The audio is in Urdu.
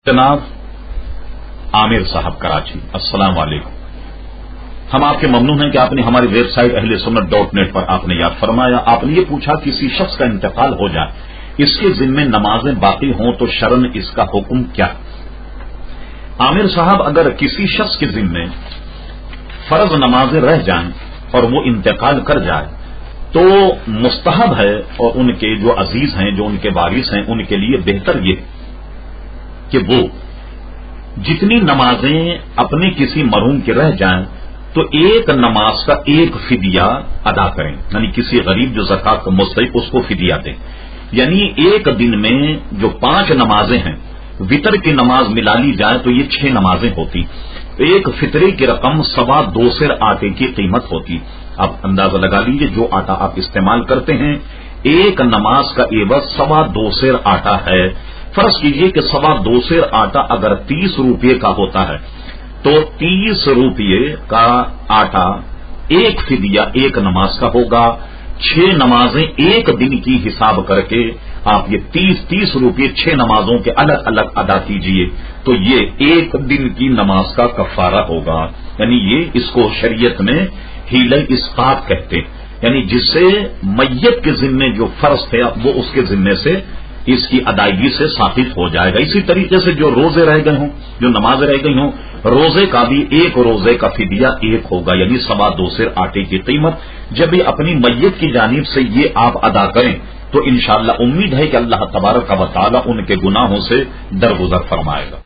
جناب عامر صاحب کراچی، السلام علیکم۔ ہم آپ کے ممنون ہیں کہ آپ نے ہماری ویب سائٹ اہلسنت.نیٹ پر آپ نے یاد فرمایا۔ آپ نے یہ پوچھا کسی شخص کا انتقال ہو جائے، اس کے ذمے نمازیں باقی ہوں تو شرعاً اس کا حکم کیا؟ عامر صاحب، اگر کسی شخص کے ذمے فرض نمازیں رہ جائیں اور وہ انتقال کر جائے تو مستحب ہے، اور ان کے جو عزیز ہیں، جو ان کے وارث ہیں، ان کے لیے بہتر یہ کہ وہ جتنی نمازیں اپنے کسی مرحوم کے رہ جائیں تو ایک نماز کا ایک فدیہ ادا کریں، یعنی کسی غریب جو زکات کا مستحق اس کو فدیہ دیں۔ یعنی ایک دن میں جو 5 نمازیں ہیں، وطر کی نماز ملا لی جائے تو یہ 6 نمازیں ہوتی، ایک فطرے کی رقم 2.25 سیر آٹے کی قیمت ہوتی۔ اب اندازہ لگا لیجئے جو آٹا آپ استعمال کرتے ہیں، ایک نماز کا عوض 2.25 سیر آٹا ہے۔ فرض کیجئے کہ 2.25 سیر آٹا اگر 30 روپے کا ہوتا ہے تو 30 روپے کا آٹا ایک فدیہ ایک نماز کا ہوگا۔ 6 نمازیں ایک دن کی حساب کر کے آپ یہ 30 روپے 6 نمازوں کے الگ الگ ادا کیجئے تو یہ ایک دن کی نماز کا کفارہ ہوگا۔ یعنی یہ اس کو شریعت میں حیلہ اسقاط کہتے ہیں، یعنی جس سے میت کے ذمے جو فرض تھے وہ اس کے ذمے سے اس کی ادائیگی سے ثابت ہو جائے گا۔ اسی طریقے سے جو روزے رہ گئے ہوں، جو نمازیں رہ گئی ہوں، روزے کا بھی ایک روزے کا فدیہ ایک ہوگا، یعنی 2.25 سیر آٹے کی قیمت۔ جب بھی اپنی میت کی جانب سے یہ آپ ادا کریں تو انشاءاللہ امید ہے کہ اللہ تبارک و تعالی ان کے گناہوں سے درگزر فرمائے گا۔